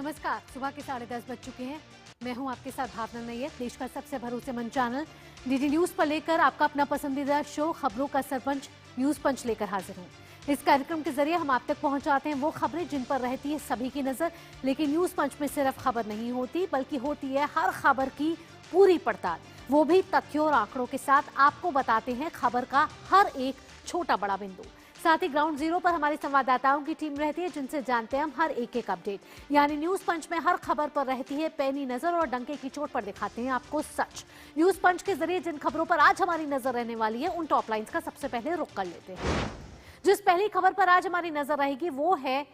नमस्कार। सुबह के 10:30 बज चुके हैं। मैं हूं आपके साथ भावना नैयर। देश का सबसे भरोसेमंद चैनल डीडी न्यूज पर लेकर आपका अपना पसंदीदा शो खबरों का सरपंच न्यूज पंच लेकर हाजिर हूं। इस कार्यक्रम के जरिए हम आप तक पहुंचाते हैं वो खबरें जिन पर रहती है सभी की नजर। लेकिन न्यूज पंच में सिर्फ खबर नहीं होती, बल्कि होती है हर खबर की पूरी पड़ताल, वो भी तथ्यों और आंकड़ों के साथ। आपको बताते हैं खबर का हर एक छोटा बड़ा बिंदु। साथ ही ग्राउंड जीरो पर हमारे संवाददाताओं की टीम रहती है, जिनसे जानते हैं हम हर एक अपडेट। यानी न्यूज पंच में हर खबर पर रहती है पैनी नजर और डंके की चोट पर दिखाते हैं आपको सच। न्यूज पंच के जरिए जिन खबरों पर आज हमारी नजर रहने वाली है, उन टॉप लाइंस का सबसे पहले रुख कर लेते हैं। जिस पहली खबर पर आज हमारी नजर रहेगी वो है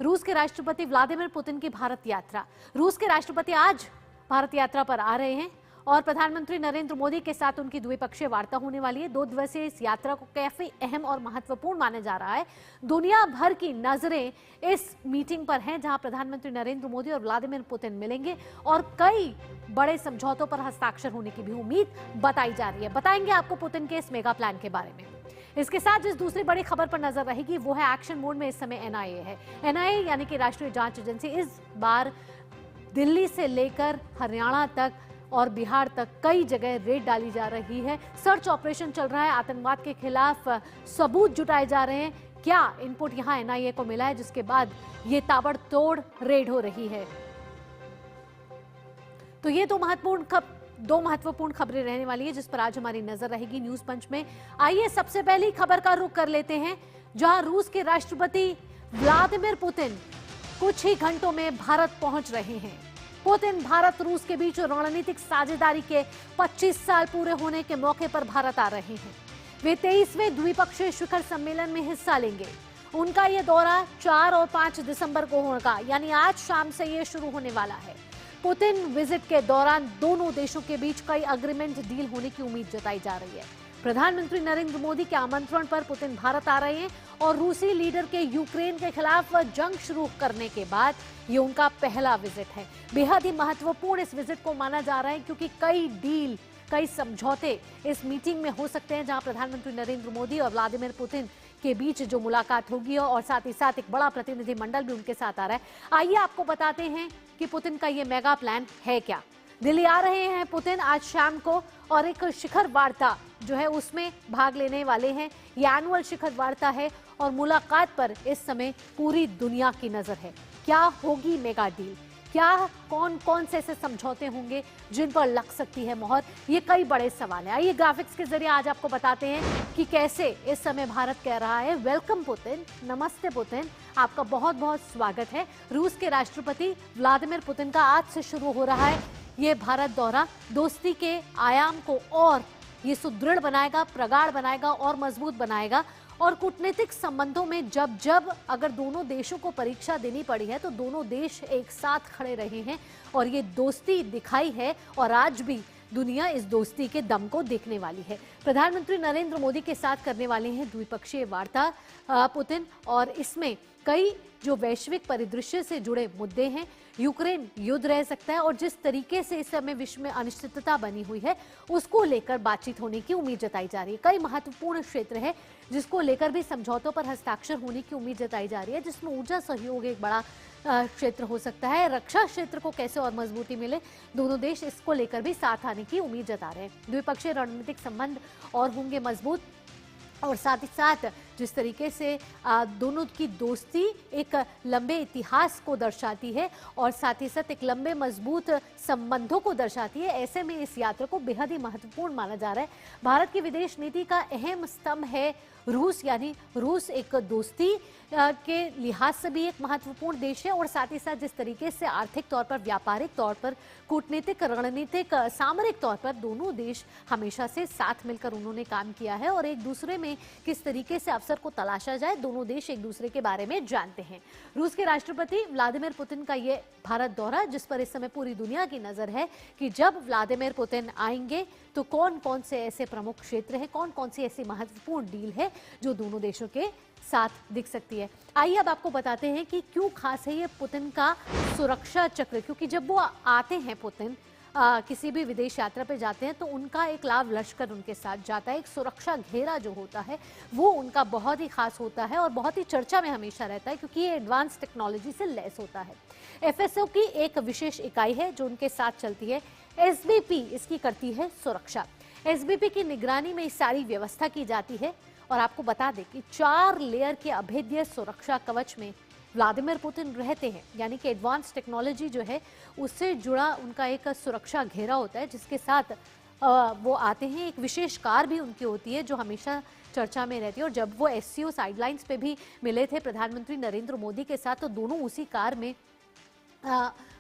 रूस के राष्ट्रपति व्लादिमीर पुतिन की भारत यात्रा। रूस के राष्ट्रपति आज भारत यात्रा पर आ रहे हैं और प्रधानमंत्री नरेंद्र मोदी के साथ उनकी द्विपक्षीय वार्ता होने वाली है। 2 दिवसीय इस यात्रा को काफी अहम और महत्वपूर्ण माना जा रहा है। दुनिया भर की नजरें इस मीटिंग पर हैं, जहां प्रधानमंत्री नरेंद्र मोदी और व्लादिमीर पुतिन मिलेंगे और कई बड़े समझौतों पर हस्ताक्षर होने की भी उम्मीद बताई जा रही है। बताएंगे आपको पुतिन के इस मेगा प्लान के बारे में। इसके साथ जिस दूसरी बड़ी खबर पर नजर रहेगी वो है एक्शन मोड में इस समय एनआईए है। एनआईए यानी कि राष्ट्रीय जांच एजेंसी इस बार दिल्ली से लेकर हरियाणा तक और बिहार तक कई जगह रेड डाली जा रही है। सर्च ऑपरेशन चल रहा है, आतंकवाद के खिलाफ सबूत जुटाए जा रहे हैं। क्या इनपुट यहां एनआईए को मिला है, जिसके बाद ये ताबड़तोड़ रेड हो रही है। तो ये दो महत्वपूर्ण खबरें रहने वाली है, जिस पर आज हमारी नजर रहेगी न्यूज पंच में। आइए सबसे पहली खबर का रुख कर लेते हैं, जहां रूस के राष्ट्रपति व्लादिमीर पुतिन कुछ ही घंटों में भारत पहुंच रहे हैं। पुतिन भारत रूस के बीच रणनीतिक साझेदारी के 25 साल पूरे होने के मौके पर भारत आ रहे हैं। वे 23वें द्विपक्षीय शिखर सम्मेलन में हिस्सा लेंगे। उनका यह दौरा 4 और 5 दिसंबर को होगा, यानी आज शाम से ये शुरू होने वाला है। पुतिन विजिट के दौरान दोनों देशों के बीच कई अग्रीमेंट डील होने की उम्मीद जताई जा रही है। प्रधानमंत्री नरेंद्र मोदी के आमंत्रण पर पुतिन भारत आ रहे हैं और रूसी लीडर के यूक्रेन के खिलाफ जंग शुरू करने के बाद ये उनका पहला विजिट है। बेहद ही महत्वपूर्ण इस विजिट को माना जा रहा है, क्योंकि कई समझौते इस मीटिंग में हो सकते हैं, जहां प्रधानमंत्री नरेंद्र मोदी और व्लादिमीर पुतिन के बीच जो मुलाकात होगी और साथ ही साथ एक बड़ा प्रतिनिधिमंडल भी उनके साथ आ रहा है। आइए आपको बताते हैं कि पुतिन का ये मेगा प्लान है क्या। दिल्ली आ रहे हैं पुतिन आज शाम को और एक शिखर वार्ता जो है उसमें भाग लेने वाले हैं। ये एनुअल शिखर वार्ता है और मुलाकात पर इस समय पूरी दुनिया की नजर है। क्या होगी मेगा डील, क्या कौन कौन से ऐसे समझौते होंगे जिन पर लग सकती है मोहर, ये कई बड़े सवाल हैं। आइए ग्राफिक्स के जरिए आज आपको बताते हैं कि कैसे इस समय भारत कह रहा है वेलकम पुतिन, नमस्ते पुतिन, आपका बहुत बहुत स्वागत है। रूस के राष्ट्रपति व्लादिमीर पुतिन का आज से शुरू हो रहा है ये भारत दौरा। दोस्ती के आयाम को और ये सुदृढ़ बनाएगा, प्रगाढ़ बनाएगा और मजबूत बनाएगा। और कूटनीतिक संबंधों में जब अगर दोनों देशों को परीक्षा देनी पड़ी है तो दोनों देश एक साथ खड़े रहे हैं और ये दोस्ती दिखाई है और आज भी दुनिया इस दोस्ती के दम को देखने वाली है। प्रधानमंत्री नरेंद्र मोदी के साथ करने वाले हैं द्विपक्षीय वार्ता पुतिन, और इसमें कई जो वैश्विक परिदृश्य से जुड़े मुद्दे हैं। यूक्रेन युद्ध रह सकता है और जिस तरीके से इस समय विश्व में अनिश्चितता बनी हुई है उसको लेकर बातचीत होने की उम्मीद जताई जा रही है। कई महत्वपूर्ण क्षेत्र है जिसको लेकर भी समझौतों पर हस्ताक्षर होने की उम्मीद जताई जा रही है, जिसमें ऊर्जा सहयोग एक बड़ा क्षेत्र हो सकता है। रक्षा क्षेत्र को कैसे और मजबूती मिले, दोनों देश इसको लेकर भी साथ आने की उम्मीद जता रहे हैं। द्विपक्षीय रणनीतिक संबंध और होंगे मजबूत और साथ ही साथ जिस तरीके से दोनों की दोस्ती एक लंबे इतिहास को दर्शाती है और साथ ही साथ एक लंबे मजबूत संबंधों को दर्शाती है, ऐसे में इस यात्रा को बेहद ही महत्वपूर्ण माना जा रहा है। भारत की विदेश नीति का अहम स्तंभ है रूस, यानी रूस एक दोस्ती के लिहाज से भी एक महत्वपूर्ण देश है और साथ ही साथ जिस तरीके से आर्थिक तौर पर, व्यापारिक तौर पर, कूटनीतिक, रणनीतिक, सामरिक तौर पर दोनों देश हमेशा से साथ मिलकर उन्होंने काम किया है और एक दूसरे में किस तरीके से अवसर को तलाशा जाए, दोनों देश एक दूसरे के बारे में जानते हैं। रूस के राष्ट्रपति व्लादिमीर पुतिन का ये भारत दौरा, जिस पर इस समय पूरी दुनिया की नजर है कि जब व्लादिमीर पुतिन आएंगे तो कौन कौन से ऐसे प्रमुख क्षेत्र हैं, कौन कौन सी ऐसी महत्वपूर्ण डील है जो दोनों देशों के साथ दिख सकती है। आइए अब आपको बताते हैं कि क्यों खास है ये पुतिन का सुरक्षा चक्र, क्योंकि जब वो आते हैं पुतिन किसी भी विदेश यात्रा पे जाते हैं तो उनका एक लाव लश्कर उनके साथ जाता है। एक सुरक्षा घेरा जो होता है वो उनका बहुत ही खास होता है और बहुत ही चर्चा में हमेशा रहता है, क्योंकि ये एडवांस टेक्नोलॉजी से लैस होता है। एफएसओ की एक विशेष इकाई है जो उनके साथ चलती है। एसबीपी इसकी करती है सुरक्षा। एसबीपी की निगरानी में इस सारी व्यवस्था की जाती है। और आपको बता दें कि 4 लेयर के अभेद्य सुरक्षा कवच में व्लादिमीर पुतिन रहते हैं, यानी कि एडवांस टेक्नोलॉजी जो है उससे जुड़ा उनका एक सुरक्षा घेरा होता है जिसके साथ वो आते हैं। एक विशेष कार भी उनकी होती है जो हमेशा चर्चा में रहती है। और जब वो एससीओ साइडलाइंस पे भी मिले थे प्रधानमंत्री नरेंद्र मोदी के साथ, तो दोनों उसी कार में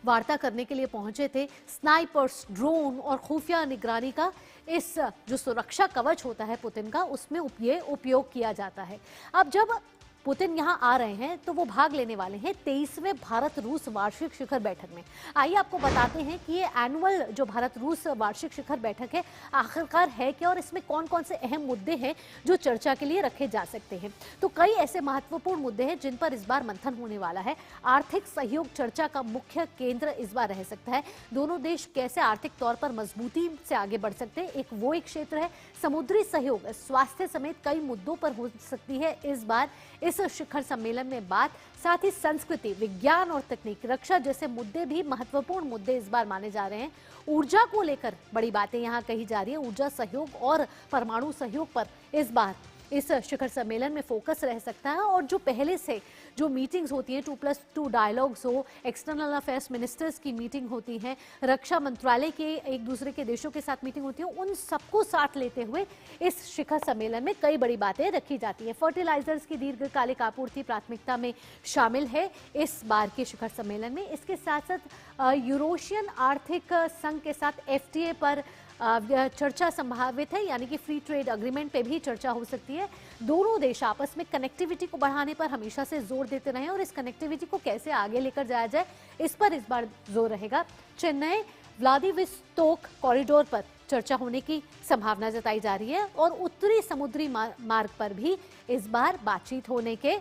वार्ता करने के लिए पहुंचे थे। स्नाइपर्स, ड्रोन और खुफिया निगरानी का इस जो सुरक्षा कवच होता है पुतिन का, उसमें ये उपयोग किया जाता है। अब जब पुतिन यहां आ रहे हैं तो वो भाग लेने वाले हैं 23वें भारत रूस वार्षिक शिखर बैठक में। आइए आपको बताते हैं कि ये एनुअल जो भारत रूस वार्षिक शिखर बैठक है आखिरकार है क्या और इसमें कौन कौन से अहम मुद्दे हैं जो चर्चा के लिए रखे जा सकते हैं। तो कई ऐसे महत्वपूर्ण मुद्दे हैं जिन पर इस बार मंथन होने वाला है। आर्थिक सहयोग चर्चा का मुख्य केंद्र इस बार रह सकता है। दोनों देश कैसे आर्थिक तौर पर मजबूती से आगे बढ़ सकते हैं, एक क्षेत्र है। समुद्री सहयोग, स्वास्थ्य समेत कई मुद्दों पर हो सकती है इस बार इस शिखर सम्मेलन में बात। साथ ही संस्कृति, विज्ञान और तकनीक, रक्षा जैसे मुद्दे भी महत्वपूर्ण मुद्दे इस बार माने जा रहे हैं। ऊर्जा को लेकर बड़ी बातें यहां कही जा रही है। ऊर्जा सहयोग और परमाणु सहयोग पर इस बार इस शिखर सम्मेलन में फोकस रह सकता है। और जो पहले से जो मीटिंग्स होती हैं, 2+2 डायलॉग्स हो, एक्सटर्नल अफेयर्स मिनिस्टर्स की मीटिंग होती है, रक्षा मंत्रालय के एक दूसरे के देशों के साथ मीटिंग होती है, उन सबको साथ लेते हुए इस शिखर सम्मेलन में कई बड़ी बातें रखी जाती हैं। फर्टिलाइजर्स की दीर्घकालिक आपूर्ति प्राथमिकता में शामिल है इस बार के शिखर सम्मेलन में। इसके साथ साथ यूरोशियन आर्थिक संघ के साथ एफटीए पर चर्चा संभावित है, यानी कि फ्री ट्रेड अग्रीमेंट पे भी चर्चा हो सकती है। दोनों देश आपस में कनेक्टिविटी को बढ़ाने पर हमेशा से जोर देते रहे और इस कनेक्टिविटी को कैसे आगे लेकर जाया जाए इस पर इस बार जोर रहेगा। चेन्नई व्लादिवोस्तोक कॉरिडोर पर चर्चा होने की संभावना जताई जा रही है और उत्तरी समुद्री मार्ग पर भी इस बार बातचीत होने के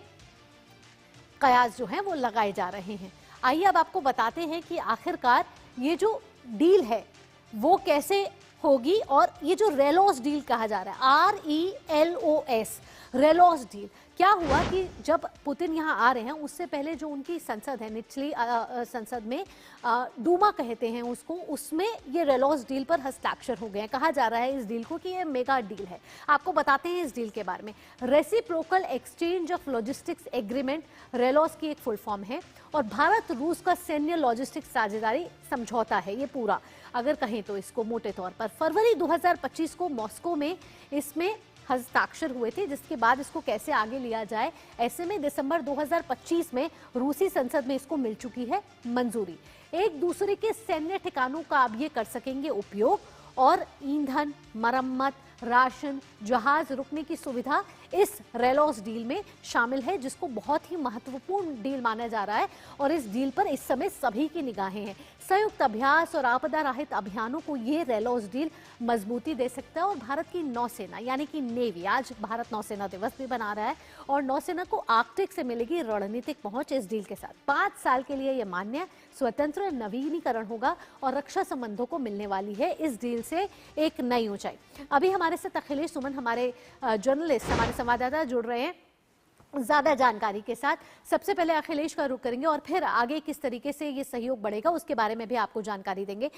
कयास जो हैं वो लगाए जा रहे हैं। आइए अब आपको बताते हैं कि आखिरकार ये जो डील है वो कैसे होगी। और ये जो रेलोस डील कहा जा रहा है, RELOS, रेलोस डील, क्या हुआ कि जब पुतिन यहाँ आ रहे हैं उससे पहले जो उनकी संसद है, निचली संसद में डूमा कहते हैं उसको, उसमें ये रेलोस डील पर हस्ताक्षर हो गए हैं। कहा जा रहा है इस डील को कि ये मेगा डील है। आपको बताते हैं इस डील के बारे में। Reciprocal exchange of logistics agreement RELOS की एक फुल फॉर्म है और भारत रूस का सैन्य लॉजिस्टिक्स साझेदारी समझौता है ये पूरा, अगर कहें तो इसको मोटे तौर पर। फरवरी 2025 को मॉस्को में इसमें हस्ताक्षर हुए थे, जिसके बाद इसको कैसे आगे लिया जाए, ऐसे में दिसंबर 2025 में रूसी संसद में इसको मिल चुकी है मंजूरी। एक दूसरे के सैन्य ठिकानों का अब ये कर सकेंगे उपयोग और ईंधन, मरम्मत, राशन, जहाज रुकने की सुविधा इस रेलोस डील में शामिल है, जिसको बहुत ही महत्वपूर्ण डील माना जा रहा है। और इस डील पर इस समय सभी की निगाहें हैं। संयुक्त अभ्यास और आपदा राहत अभियानों को ये रेलोस डील मजबूती दे सकता है। और भारत की नौसेना यानी कि नेवी, आज भारत नौसेना दिवस भी बना रहा है और नौसेना को आर्कटिक से मिलेगी रणनीतिक पहुंच इस डील के साथ। 5 साल के लिए यह मान्य स्वतंत्र नवीनीकरण होगा और रक्षा संबंधों को मिलने वाली है इस डील से एक नई ऊंचाई। अभी हमारे साथ अखिलेश सुमन, हमारे जर्नलिस्ट, हमारे संवाददाता जुड़ रहे हैं ज्यादा जानकारी के साथ। सबसे पहले अखिलेश का रुख करेंगे और फिर आगे किस तरीके से ये सहयोग बढ़ेगा उसके बारे में भी आपको जानकारी देंगे।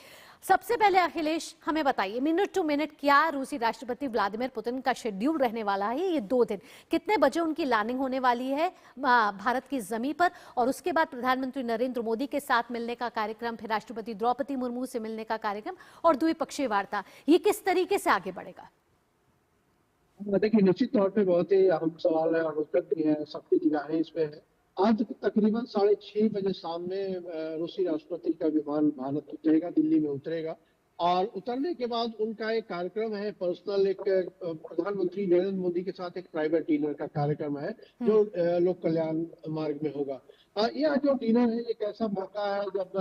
सबसे पहले अखिलेश हमें बताइए, मिनट टू मिनट क्या रूसी राष्ट्रपति व्लादिमीर पुतिन का शेड्यूल रहने वाला है ये 2 दिन? कितने बजे उनकी लैंडिंग होने वाली है भारत की जमीन पर, और उसके बाद प्रधानमंत्री नरेंद्र मोदी के साथ मिलने का कार्यक्रम, फिर राष्ट्रपति द्रौपदी मुर्मू से मिलने का कार्यक्रम और द्विपक्षीय वार्ता, ये किस तरीके से आगे बढ़ेगा? देखिए, निश्चित तौर पे बहुत ही अहम सवाल है और उत्तर भी है, सबकी निगाहें इस पे है। आज तकरीबन 6:30 बजे शाम में रूसी राष्ट्रपति का विमान भारत उतरेगा, दिल्ली में उतरेगा और उतरने के बाद उनका एक कार्यक्रम है पर्सनल, एक प्रधानमंत्री नरेंद्र मोदी के साथ एक प्राइवेट डिनर का कार्यक्रम है जो लोक कल्याण मार्ग में होगा। यह जो डिनर है एक ऐसा मौका है जब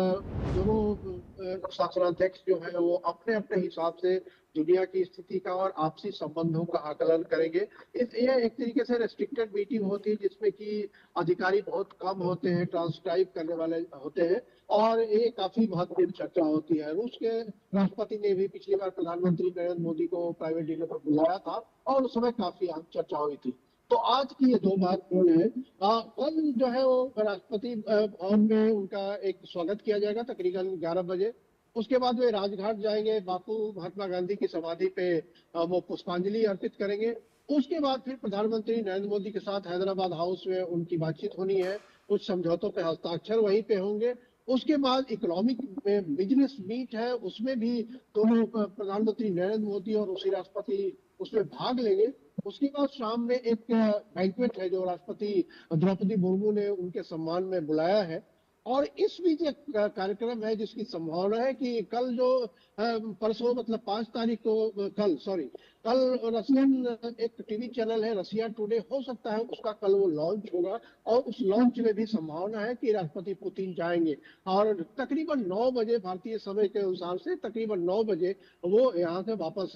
दोनों शासनाध्यक्ष जो है वो अपने अपने हिसाब से दुनिया की स्थिति का और आपसी संबंधों का आकलन करेंगे। ये एक तरीके से रेस्ट्रिक्टेड मीटिंग होती है जिसमें कि अधिकारी बहुत कम होते हैं, ट्रांसक्राइब करने वाले होते हैं, और ये काफी महत्वपूर्ण चर्चा होती है। रूस के राष्ट्रपति ने भी पिछली बार प्रधानमंत्री नरेंद्र मोदी को प्राइवेट डिनर पर बुलाया था और उस समय काफी अहम चर्चा हुई थी। तो आज की ये दो महत्वपूर्ण है। कल जो है वो राष्ट्रपति भवन में उनका एक स्वागत किया जाएगा तकरीबन 11 बजे। उसके बाद वे राजघाट जाएंगे, बापू महात्मा गांधी की समाधि पे वो पुष्पांजलि अर्पित करेंगे। उसके बाद फिर प्रधानमंत्री नरेंद्र मोदी के साथ हैदराबाद हाउस में उनकी बातचीत होनी है, कुछ समझौतों पे हस्ताक्षर वहीं पे होंगे। उसके बाद इकोनॉमिक बिजनेस मीट है, उसमें भी दोनों प्रधानमंत्री नरेंद्र मोदी और रूसी राष्ट्रपति उसमें भाग लेंगे। उसके बाद शाम में एक बैंक्वेट है जो राष्ट्रपति द्रौपदी मुर्मू ने उनके सम्मान में बुलाया है। और इस बीच एक कार्यक्रम है जिसकी संभावना है कि कल जो परसों मतलब 5 तारीख को कल रशियन एक टीवी चैनल है रशिया टुडे, हो सकता है उसका कल वो लॉन्च होगा और उस लॉन्च में भी संभावना है कि राष्ट्रपति पुतिन जाएंगे। और तकरीबन 9 बजे भारतीय समय के अनुसार से तकरीबन 9 बजे वो यहाँ से वापस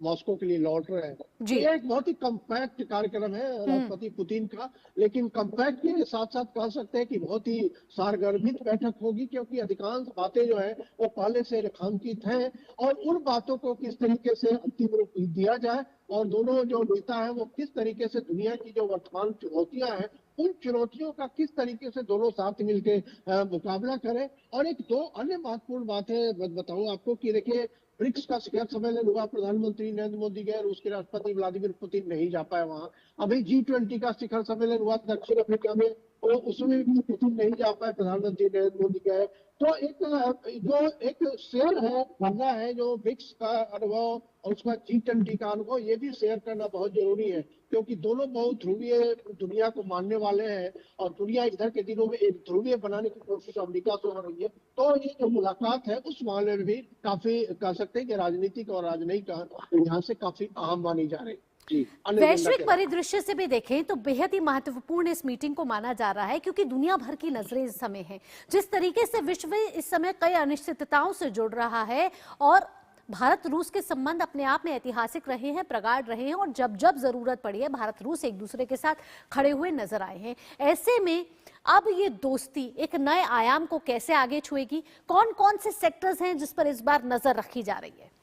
मॉस्को के लिए लौट रहे हैं। ये एक बहुत ही कम्पैक्ट कार्यक्रम है राष्ट्रपति पुतिन का, लेकिन कम्पैक्ट के साथ साथ कह सकते हैं कि बहुत ही सारगर्भित बैठक होगी, क्योंकि अधिकांश बातें जो है वो पहले से रेखांकित हैं और उन बातों को किस तरीके से अंतिम रूप दिया जाए और दोनों जो नेता हैं वो किस तरीके से दुनिया की जो वर्तमान चुनौतियां हैं उन चुनौतियों का किस तरीके से दोनों साथ मिलकर मुकाबला करें। और एक दो अन्य महत्वपूर्ण बातें बताऊं आपको कि देखिए, ब्रिक्स का शिखर सम्मेलन हुआ, प्रधानमंत्री नरेंद्र मोदी गए, रूस के राष्ट्रपति व्लादिमीर पुतिन नहीं जा पाए वहां। अभी G20 का शिखर सम्मेलन हुआ दक्षिण अफ्रीका में, तो उसमें भी पुतिन नहीं जा पाए, प्रधानमंत्री नरेंद्र मोदी गए। तो एक शेयर है बनना है जो ब्रिक्स का अनुभव और उसका G20 का अनुभव, ये भी शेयर करना बहुत जरूरी है, क्योंकि दोनों बहुत ध्रुवीय दुनिया को मानने वाले हैं और दुनिया इधर के दिनों में एक ध्रुवीय बनाने की कोशिश अमेरिका से हो रही है। तो ये जो मुलाकात है उस मामले में भी काफी कह सकते हैं कि राजनीतिक और राजनयिक यहाँ से काफी अहम मानी जा रही है। वैश्विक परिदृश्य से भी देखें तो बेहद ही महत्वपूर्ण इस मीटिंग को माना जा रहा है, क्योंकि दुनिया भर की नजरें इस समय हैं। जिस तरीके से विश्व इस समय कई अनिश्चितताओं से जुड़ रहा है और भारत रूस के संबंध अपने आप में ऐतिहासिक रहे हैं, प्रगाढ़ रहे हैं और जब जब जरूरत पड़ी है भारत रूस एक दूसरे के साथ खड़े हुए नजर आए हैं। ऐसे में अब ये दोस्ती एक नए आयाम को कैसे आगे छुएगी? कौन कौन से सेक्टर्स हैं जिस पर इस बार नजर रखी जा रही है?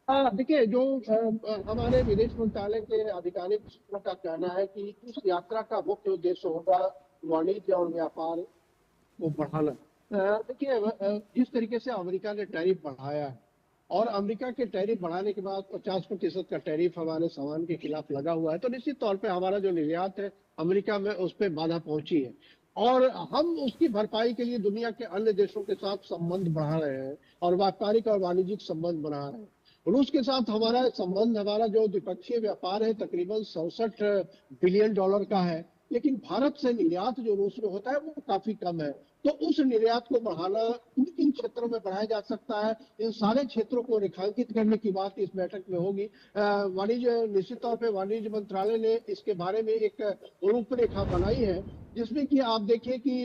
देखिए, जो हमारे विदेश मंत्रालय के आधिकारिक सूत्रों का कहना है कि इस यात्रा का मुख्य उद्देश्य होगा वाणिज्य और व्यापार को बढ़ाना। देखिए, जिस तरीके से अमेरिका ने टैरिफ बढ़ाया है और अमेरिका के टैरिफ बढ़ाने के बाद 50% का टैरिफ हमारे सामान के खिलाफ लगा हुआ है, तो निश्चित तौर पे हमारा जो निर्यात है अमेरिका में उस पर बाधा पहुंची है और हम उसकी भरपाई के लिए दुनिया के अन्य देशों के साथ संबंध बढ़ा रहे हैं और व्यापारिक और वाणिज्यिक संबंध बढ़ा रहे हैं। रूस के साथ हमारा संबंध, हमारा जो द्विपक्षीय व्यापार है तकरीबन 67 बिलियन डॉलर का है, लेकिन भारत से निर्यात जो रूस में होता है वो काफी कम है। तो उस निर्यात को बढ़ाना किन किन क्षेत्रों में बढ़ाया जा सकता है, इन सारे क्षेत्रों को रेखांकित करने की बात इस बैठक में होगी। वाणिज्य निश्चित तौर पे वाणिज्य मंत्रालय ने इसके बारे में एक रूपरेखा बनाई है, जिसमें कि आप देखिए कि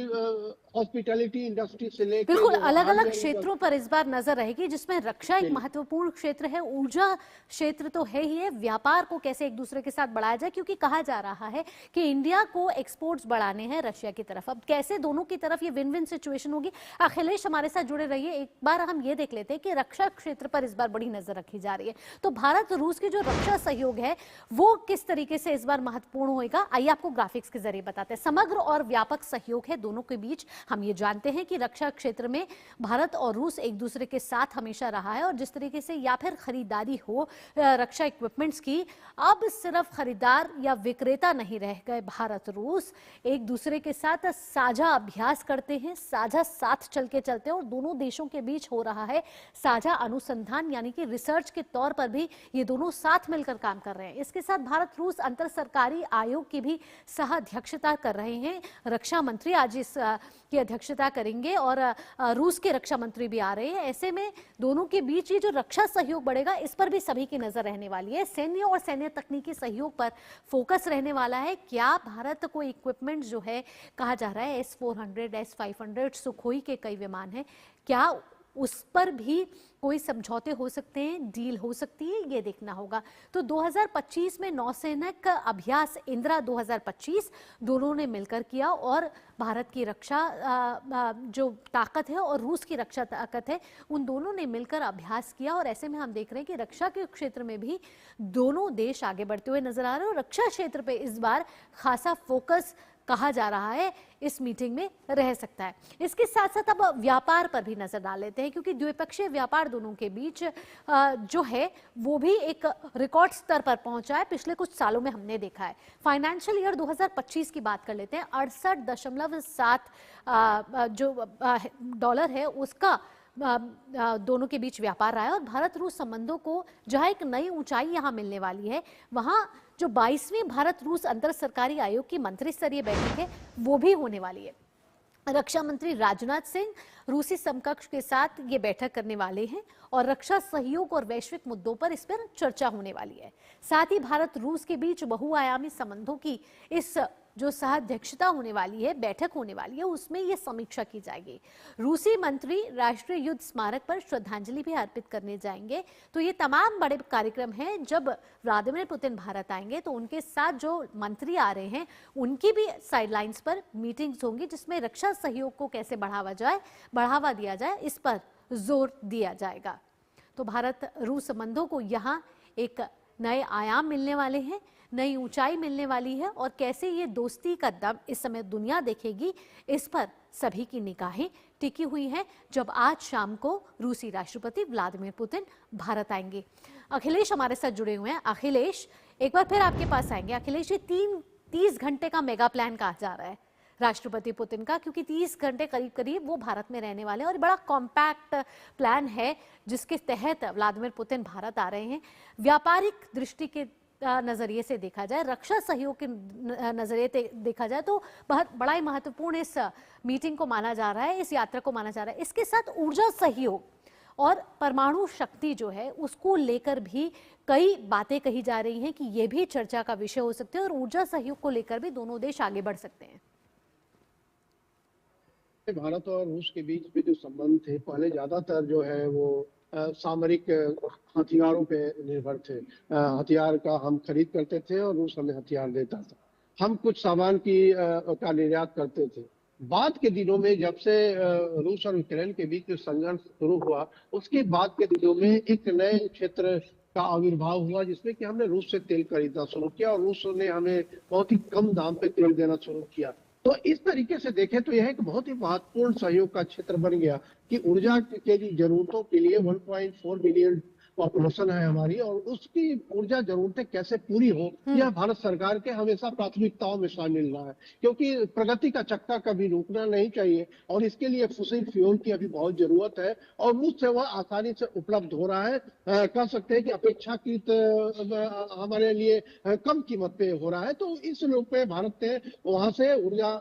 हॉस्पिटैलिटी इंडस्ट्री से लेकर बिल्कुल अलग अलग क्षेत्रों पर इस बार नजर रहेगी, जिसमें रक्षा एक महत्वपूर्ण क्षेत्र है, ऊर्जा क्षेत्र तो है ही है, व्यापार को कैसे एक दूसरे के साथ बढ़ाया जाए, क्योंकि कहा जा रहा है कि इंडिया को एक्सपोर्ट्स बढ़ाने हैं रशिया की तरफ। अब कैसे दोनों की तरफ ये विन विन सिचुएशन होगी। अखिलेश हमारे साथ जुड़े रहिए। एक बार हम ये देख लेते हैं कि रक्षा क्षेत्र पर इस बार बड़ी नजर रखी जा रही है, तो भारत रूस की जो रक्षा सहयोग है वो किस तरीके से इस बार महत्वपूर्ण होगा, आइए आपको ग्राफिक्स के जरिए बताते हैं। समग्र और व्यापक सहयोग है दोनों के बीच। हम ये जानते हैं कि रक्षा क्षेत्र में भारत और रूस एक दूसरे के साथ हमेशा रहा है और जिस तरीके से या फिर खरीदारी हो रक्षा इक्विपमेंट्स की, अब सिर्फ खरीदार या विक्रेता नहीं रह गए। भारत रूस एक दूसरे के साथ साझा अभ्यास करते हैं, साझा साथ चल के चलते हैं और दोनों देशों के बीच हो रहा है साझा अनुसंधान, यानी कि रिसर्च के तौर पर भी ये दोनों साथ मिलकर काम कर रहे हैं। इसके साथ भारत रूस अंतर सरकारी आयोग की भी सह अध्यक्षता कर रहे हैं। रक्षा मंत्री आज इस की अध्यक्षता करेंगे और रूस के रक्षा मंत्री भी आ रहे हैं। ऐसे में दोनों के बीच ये जो रक्षा सहयोग बढ़ेगा, इस पर भी सभी की नजर रहने वाली है। सैन्य और सैन्य तकनीकी सहयोग पर फोकस रहने वाला है। क्या भारत को इक्विपमेंट जो है, कहा जा रहा है S-400, S-500, सुखोई के कई विमान हैं, क्या उस पर भी कोई समझौते हो सकते हैं, डील हो सकती है, ये देखना होगा। तो 2025 में नौसैनिक अभ्यास इंदिरा 2025 दोनों ने मिलकर किया और भारत की रक्षा जो ताकत है और रूस की रक्षा ताकत है, उन दोनों ने मिलकर अभ्यास किया। और ऐसे में हम देख रहे हैं कि रक्षा के क्षेत्र में भी दोनों देश आगे बढ़ते हुए नजर आ रहे हैं और रक्षा क्षेत्र पे इस बार खासा फोकस कहा जा रहा है इस मीटिंग में रह सकता है। इसके साथ साथ अब व्यापार पर भी नजर डाल लेते हैं, क्योंकि द्विपक्षीय व्यापार दोनों के बीच जो है वो भी एक रिकॉर्ड स्तर पर पहुंचा है। पिछले कुछ सालों में हमने देखा है। फाइनेंशियल ईयर 2025 की बात कर लेते हैं। 68.7 जो डॉलर है उसका दोनों के बीच व्यापार रहा है और भारत रूस संबंधों को जहां एक नई ऊंचाई यहां मिलने वाली है, वहां जो 22वीं भारत रूस अंतर सरकारी आयोग की मंत्री स्तरीय बैठक है वो भी होने वाली है। रक्षा मंत्री राजनाथ सिंह रूसी समकक्ष के साथ ये बैठक करने वाले हैं और रक्षा सहयोग और वैश्विक मुद्दों पर इस पर चर्चा होने वाली है। साथ ही भारत रूस के बीच बहुआयामी संबंधों की इस जो सहाध्यक्षता होने वाली है, बैठक होने वाली है, उसमें यह समीक्षा की जाएगी। रूसी मंत्री राष्ट्रीय युद्ध स्मारक पर श्रद्धांजलि भी अर्पित करने जाएंगे। तो ये तमाम बड़े कार्यक्रम हैं। जब व्लादिमीर पुतिन भारत आएंगे तो उनके साथ जो मंत्री आ रहे हैं उनकी भी साइडलाइंस पर मीटिंग्स होंगी, जिसमें रक्षा सहयोग को कैसे बढ़ावा दिया जाए इस पर जोर दिया जाएगा। तो भारत रूस संबंधों को यहाँ एक नए आयाम मिलने वाले हैं, नई ऊंचाई मिलने वाली है और कैसे ये दोस्ती का दम इस समय दुनिया देखेगी, इस पर सभी की निगाहें टिकी हुई हैं। जब आज शाम को रूसी राष्ट्रपति व्लादिमीर पुतिन भारत आएंगे। अखिलेश हमारे साथ जुड़े हुए हैं। अखिलेश, एक बार फिर आपके पास आएंगे। अखिलेश, ये 30 घंटे का मेगा प्लान कहा जा रहा है राष्ट्रपति पुतिन का, क्योंकि 30 घंटे करीब करीब वो भारत में रहने वाले हैं और बड़ा कॉम्पैक्ट प्लान है जिसके तहत व्लादिमीर पुतिन भारत आ रहे हैं। व्यापारिक दृष्टि के नजरिए से देखा जाए, रक्षा सहयोग के नजरिए से देखा जाए तो बहुत बड़ा ही महत्वपूर्ण इस मीटिंग को माना जा रहा है, इस यात्रा को माना जा रहा है। इसके साथ ऊर्जा सहयोग और परमाणु शक्ति जो है उसको लेकर भी कई बातें कही जा रही हैं कि ये भी चर्चा का विषय हो सकते हैं और ऊर्जा सहयोग को लेकर भी दोनों देश आगे बढ़ सकते हैं। भारत और रूस के बीच में जो संबंध थे पहले ज्यादातर जो है वो सामरिक हथियारों पे निर्भर थे। हथियार का हम खरीद करते थे और रूस हमें हथियार देता था। हम कुछ सामान का निर्यात करते थे। बाद के दिनों में जब से रूस और यूक्रेन के बीच संघर्ष शुरू हुआ, उसके बाद के दिनों में एक नए क्षेत्र का आविर्भाव हुआ जिसमें कि हमने रूस से तेल खरीदना शुरू किया और रूस ने हमें बहुत ही कम दाम पे तेल देना शुरू किया। तो इस तरीके से देखें तो यह एक बहुत ही महत्वपूर्ण सहयोग का क्षेत्र बन गया कि ऊर्जा के जरूरतों के लिए 1.4 बिलियन पॉपुलेशन है हमारी और उसकी ऊर्जा जरूरतें कैसे पूरी हो, यह भारत सरकार के हमेशा प्राथमिकताओं में शामिल रहा है, क्योंकि प्रगति का चक्का कभी रुकना नहीं चाहिए और इसके लिए फॉसिल फ्यूल की अभी बहुत जरूरत है और रूस से वह आसानी से उपलब्ध हो रहा है। कह सकते हैं कि अपेक्षाकृत हमारे लिए कम कीमत पे हो रहा है। तो इस रूप में भारत ने वहां से ऊर्जा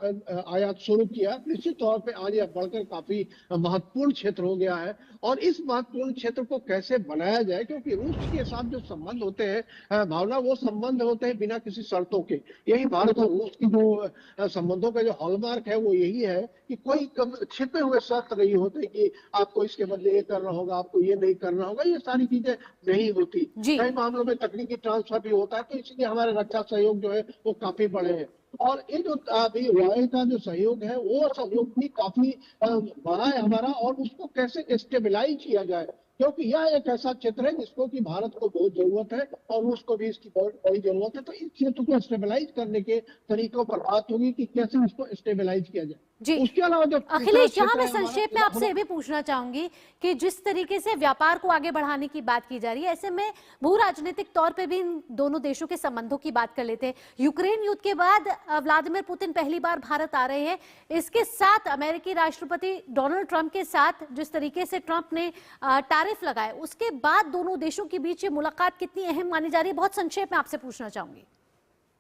आयात शुरू किया। निश्चित तौर पर आज यह बढ़कर काफी महत्वपूर्ण क्षेत्र हो गया है और इस महत्वपूर्ण क्षेत्र को कैसे बनाया जाए, क्योंकि रूस के साथ जो संबंध होते हैं भावना, वो संबंध होते हैं बिना किसी शर्तों के। यही भारत और रूस की जो संबंधों का जो हॉलमार्क है वो यही है कि कोई छिपे हुए शर्त नहीं होते कि आपको इसके बदले ये करना होगा, आपको ये नहीं करना होगा, ये सारी चीजें नहीं होती। कई मामलों में तकनीकी ट्रांसफर भी होता है, तो इसलिए हमारे रक्षा सहयोग जो है वो काफी बड़े हैं। और ये जो अभी वायु का जो सहयोग है वो सहयोग भी काफी बड़ा है हमारा और उसको कैसे स्टेबलाइज किया जाए, क्योंकि यह एक ऐसा क्षेत्र है जिसको कि भारत को बहुत जरूरत है और रूस को भी इसकी बहुत बड़ी जरूरत है। तो इस क्षेत्र को स्टेबलाइज करने के तरीकों पर बात होगी कि कैसे इसको स्टेबलाइज किया जाए। जी उसके अलावा जो अखिलेश, यहाँ मैं संक्षेप में आपसे भी पूछना चाहूंगी कि जिस तरीके से व्यापार को आगे बढ़ाने की बात की जा रही है, ऐसे में भू राजनीतिक तौर पे भी इन दोनों देशों के संबंधों की बात कर लेते हैं। यूक्रेन युद्ध के बाद व्लादिमीर पुतिन पहली बार भारत आ रहे हैं। इसके साथ अमेरिकी राष्ट्रपति डोनाल्ड ट्रंप के साथ जिस तरीके से ट्रंप ने टैरिफ लगाए, उसके बाद दोनों देशों के बीच ये मुलाकात कितनी अहम मानी जा रही है, बहुत संक्षेप में आपसे पूछना चाहूंगी।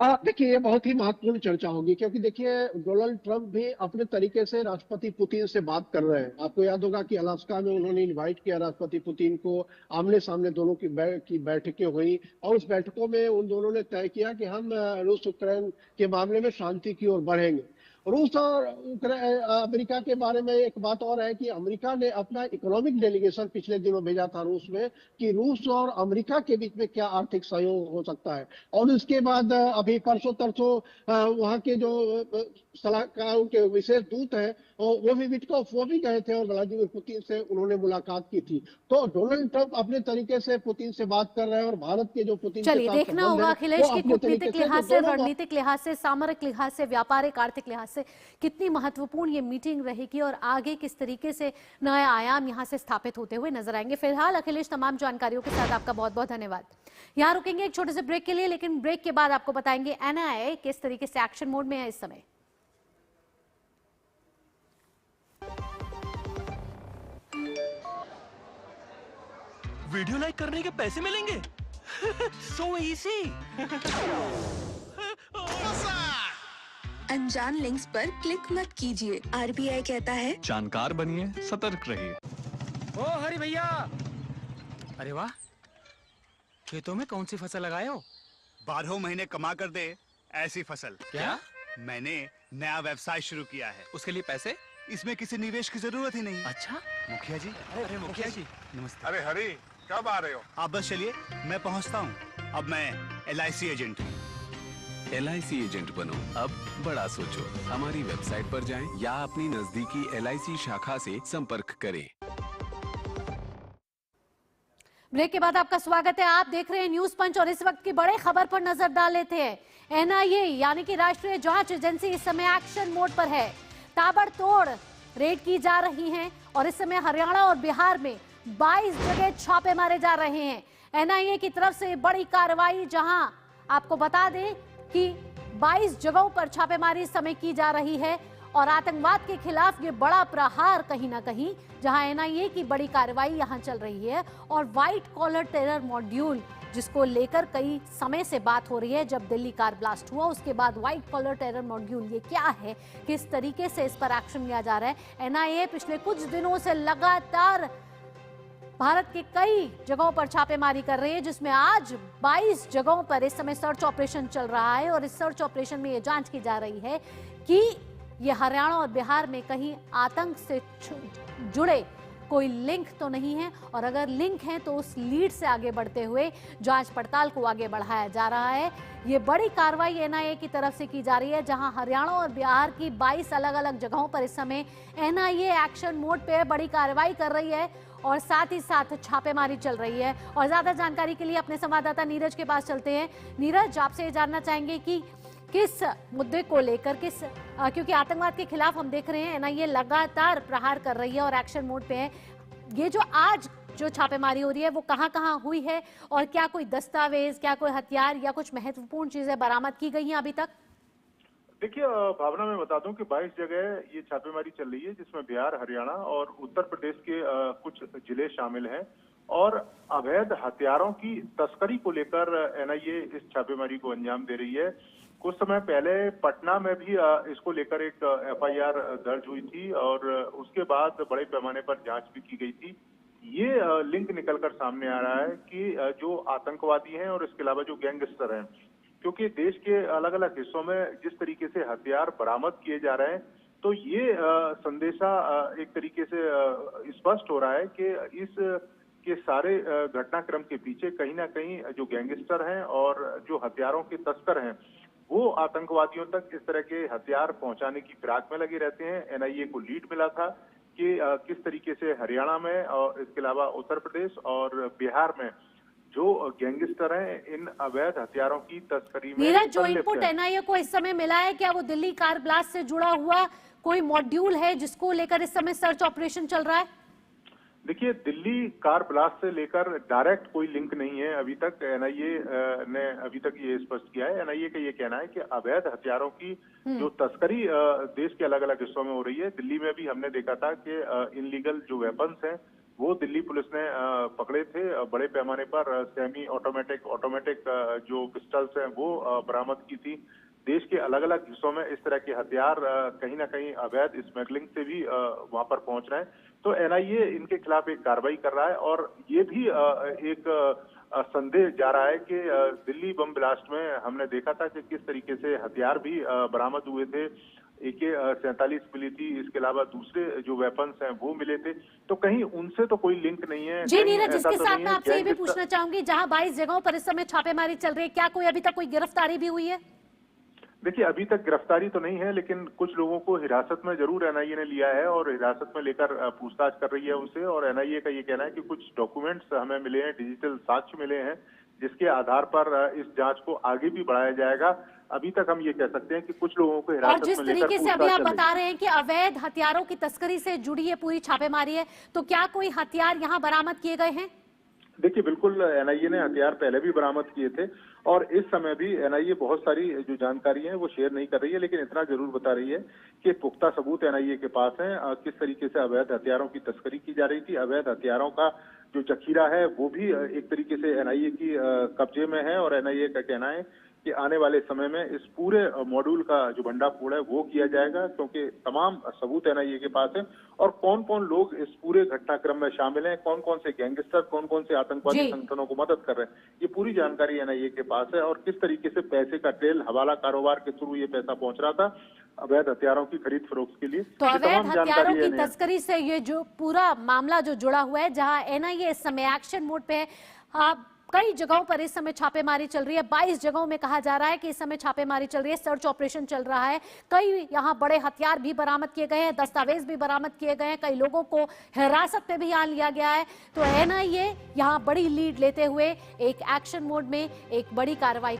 देखिए, ये बहुत ही महत्वपूर्ण चर्चा होगी, क्योंकि देखिए डोनाल्ड ट्रंप भी अपने तरीके से राष्ट्रपति पुतिन से बात कर रहे हैं। आपको याद होगा कि अलास्का में उन्होंने इनवाइट किया राष्ट्रपति पुतिन को, आमने सामने दोनों की बैठकें हुई और उस बैठकों में उन दोनों ने तय किया कि हम रूस यूक्रेन के मामले में शांति की ओर बढ़ेंगे। रूस और अमेरिका के बारे में एक बात और है कि अमेरिका ने अपना इकोनॉमिक डेलीगेशन पिछले दिनों भेजा था रूस में, कि रूस और अमेरिका के बीच में क्या आर्थिक सहयोग हो सकता है। और उसके बाद अभी परसों तरसों वहाँ के जो सलाहकार, उनके विशेष दूत हैं, वो भी विटकॉफ, वो भी गए थे और व्लादिमीर पुतिन से उन्होंने मुलाकात की थी। तो डोनाल्ड ट्रंप अपने तरीके से पुतिन से बात कर रहे हैं, और भारत के जो पुतिन के चलिए साथ देखना संबंध होगा है अखिलेश वो की अपने तरीके कूटनीतिक से, लिहाज जो से, दोनों रणनीतिक लिहाज से, सामरिक लिहाज से, व्यापारिक आर्थिक लिहाज से कितनी महत्वपूर्ण ये मीटिंग रहेगी और आगे किस तरीके से नए आयाम यहां से स्थापित होते हुए नजर आएंगे। फिलहाल अखिलेश, तमाम जानकारियों के साथ आपका बहुत बहुत धन्यवाद। यहां रुकेंगे एक छोटे से ब्रेक के लिए, लेकिन ब्रेक के बाद आपको बताएंगे एनआईए किस तरीके से एक्शन मोड में है इस समय। वीडियो लाइक करने के पैसे मिलेंगे? So easy. अनजान लिंक्स पर क्लिक मत कीजिए। आरबीआई कहता है जानकार बनिए, सतर्क रहिए। ओ हरी भैया, अरे वाह, खेतों में कौन सी फसल लगाए हो? 12 महीने कमा कर दे ऐसी फसल। क्या? मैंने नया व्यवसाय शुरू किया है। उसके लिए पैसे? इसमें किसी निवेश की जरूरत ही नहीं। अच्छा, मुखिया जी। अरे मुखिया जी, नमस्ते। अरे हरी, कब आ रहे हो? आप बस चलिए, मैं पहुंचता हूँ। अब मैं LIC एजेंट हूँ। LIC एजेंट बनो, अब बड़ा सोचो। हमारी वेबसाइट पर जाएं या अपनी नजदीकी LIC शाखा से संपर्क करें। ब्रेक के बाद आपका स्वागत है। आप देख रहे हैं न्यूज पंच और इस वक्त की बड़े खबर पर नजर डाल लेते हैं। एनआईए यानी कि राष्ट्रीय जांच एजेंसी इस समय एक्शन मोड पर है। ताबड़तोड़ रेड की जा रही हैं और इस समय हरियाणा और बिहार में 22 जगह छापे मारे जा रहे हैं। एनआईए की तरफ से बड़ी कार्रवाई, जहां आपको बता दें कि 22 जगहों पर छापेमारी इस समय की जा रही है और आतंकवाद के खिलाफ ये बड़ा प्रहार कहीं ना कहीं, जहां एनआईए की बड़ी कार्रवाई यहां चल रही है। और व्हाइट कॉलर टेरर मॉड्यूल, जिसको लेकर कई समय से बात हो रही है, जब दिल्ली कार ब्लास्ट हुआ उसके बाद व्हाइट कॉलर टेरर मॉड्यूल ये क्या है, किस तरीके से इस पर एक्शन लिया जा रहा है। एनआईए पिछले कुछ दिनों से लगातार भारत के कई जगहों पर छापेमारी कर रही है, जिसमें आज 22 जगहों पर इस समय सर्च ऑपरेशन चल रहा है। और इस सर्च ऑपरेशन में यह जांच की जा रही है कि ये हरियाणा और बिहार में कहीं आतंक से जुड़े कोई लिंक तो नहीं है, और अगर लिंक है तो उस लीड से आगे बढ़ते हुए जांच पड़ताल को आगे बढ़ाया जा रहा है। ये बड़ी कार्रवाई एनआईए की तरफ से की जा रही है, जहां हरियाणा और बिहार की 22 अलग अलग जगहों पर इस समय एनआईए एक्शन मोड पे बड़ी कार्रवाई कर रही है और साथ ही साथ छापेमारी चल रही है। और ज्यादा जानकारी के लिए अपने संवाददाता नीरज के पास चलते हैं। नीरज, आपसे ये जानना चाहेंगे कि किस मुद्दे को लेकर, क्योंकि आतंकवाद के खिलाफ हम देख रहे हैं एनआईए लगातार प्रहार कर रही है और एक्शन मोड पे है। ये जो आज जो छापेमारी हो रही है वो कहां-कहां हुई है और क्या कोई दस्तावेज, क्या कोई हथियार या कुछ महत्वपूर्ण चीजें बरामद की गई हैं अभी तक? देखिए भावना, मैं बता दूं कि 22 जगह ये छापेमारी चल रही है, जिसमें बिहार, हरियाणा और उत्तर प्रदेश के कुछ जिले शामिल हैं। और अवैध हथियारों की तस्करी को लेकर एनआईए इस छापेमारी को अंजाम दे रही है। कुछ समय पहले पटना में भी इसको लेकर एक FIR दर्ज हुई थी और उसके बाद बड़े पैमाने पर जांच भी की गई थी। ये लिंक निकलकर सामने आ रहा है कि जो आतंकवादी हैं और इसके अलावा जो गैंगस्टर हैं, क्योंकि देश के अलग अलग हिस्सों में जिस तरीके से हथियार बरामद किए जा रहे हैं, तो ये संदेशा एक तरीके से स्पष्ट हो रहा है कि इस के सारे घटनाक्रम के पीछे कहीं ना कहीं जो गैंगस्टर हैं और जो हथियारों के तस्कर हैं, वो आतंकवादियों तक इस तरह के हथियार पहुंचाने की फिराक में लगे रहते हैं। एनआईए को लीड मिला था कि किस तरीके से हरियाणा में और इसके अलावा उत्तर प्रदेश और बिहार में जो गैंगस्टर हैं इन अवैध हथियारों की तस्करी में। नीरज, जो इनपुट एनआईए को इस समय मिला है, क्या वो दिल्ली कार ब्लास्ट से जुड़ा हुआ कोई मॉड्यूल है जिसको लेकर इस समय सर्च ऑपरेशन चल रहा है? देखिए, दिल्ली कार ब्लास्ट से लेकर डायरेक्ट कोई लिंक नहीं है अभी तक। एनआईए ने अभी तक ये स्पष्ट किया है। एनआईए का ये कहना है कि अवैध हथियारों की जो तस्करी देश के अलग अलग हिस्सों में हो रही है। दिल्ली में भी हमने देखा था कि इनलीगल जो वेपन्स हैं वो दिल्ली पुलिस ने पकड़े थे। बड़े पैमाने पर सेमी ऑटोमेटिक जो पिस्टल्स हैं वो बरामद की थी। देश के अलग अलग हिस्सों में इस तरह के हथियार कहीं ना कहीं अवैध स्मगलिंग से भी वहां पर पहुंच रहे हैं। तो एनआईए इनके खिलाफ एक कार्रवाई कर रहा है और ये भी एक संदेश जा रहा है कि दिल्ली बम ब्लास्ट में हमने देखा था कि किस तरीके से हथियार भी बरामद हुए थे। AK-47 मिली थी, इसके अलावा दूसरे जो वेपन्स हैं वो मिले थे। तो कहीं उनसे तो कोई लिंक नहीं है। जी कहीं नीरज, ऐसा इसके तो साथ नहीं मैं है आपसे ये भी गैंगस्टर- पूछना चाहूंगी, जहां 22 जगहों पर इस समय छापेमारी चल रही है, क्या कोई अभी तक कोई गिरफ्तारी भी हुई है? देखिए, अभी तक गिरफ्तारी तो नहीं है, लेकिन कुछ लोगों को हिरासत में जरूर एनआईए ने लिया है और हिरासत में लेकर पूछताछ कर रही है उनसे। और एनआईए का ये कहना है कि कुछ डॉक्यूमेंट्स हमें मिले हैं, डिजिटल साक्ष्य मिले हैं, जिसके आधार पर इस जांच को आगे भी बढ़ाया जाएगा। अभी तक हम ये कह सकते हैं कि कुछ लोगों को और हिरासत जिस में लेकर तरीके से अभी पूछताछ आप चल रही बता है। रहे हैं कि अवैध हथियारों की तस्करी से जुड़ी ये पूरी छापेमारी है, तो क्या कोई हथियार यहाँ बरामद किए गए हैं? देखिए, बिल्कुल एनआईए ने हथियार पहले भी बरामद किए थे और इस समय भी एनआईए बहुत सारी जो जानकारी है वो शेयर नहीं कर रही है, लेकिन इतना जरूर बता रही है कि पुख्ता सबूत एनआईए के पास है किस तरीके से अवैध हथियारों की तस्करी की जा रही थी। अवैध हथियारों का जो जखीरा है वो भी एक तरीके से एनआईए की कब्जे में है और एनआईए का कहना है कि आने वाले समय में इस पूरे मॉड्यूल का जो भंडाफोड़ है वो किया जाएगा, क्योंकि तमाम सबूत एनआईए के पास है। और कौन कौन लोग इस पूरे घटनाक्रम में शामिल हैं, कौन कौन से गैंगस्टर, कौन कौन से आतंकवादी जी। संगठनों को मदद कर रहे हैं, ये पूरी जानकारी एनआईए के पास है। और किस तरीके से पैसे का ट्रेल, हवाला कारोबार के थ्रू ये पैसा पहुंच रहा था अवैध हथियारों की खरीद फरोख्त के लिए, तो ये अवैध तमाम हथियारों जानकारी की है। तस्करी से ये जो पूरा मामला जो जुड़ा हुआ है, जहां एनआईए इस समय एक्शन मोड पे है, कई जगहों पर इस समय छापेमारी चल रही है। 22 जगहों में कहा जा रहा है कि इस समय छापेमारी चल रही है, सर्च ऑपरेशन चल रहा है। कई यहाँ बड़े हथियार भी बरामद किए गए हैं, दस्तावेज भी बरामद किए गए हैं, कई लोगों को हिरासत में भी यहाँ लिया गया है। तो एनआईए यहाँ बड़ी लीड लेते हुए एक एक्शन मोड में एक बड़ी कार्रवाई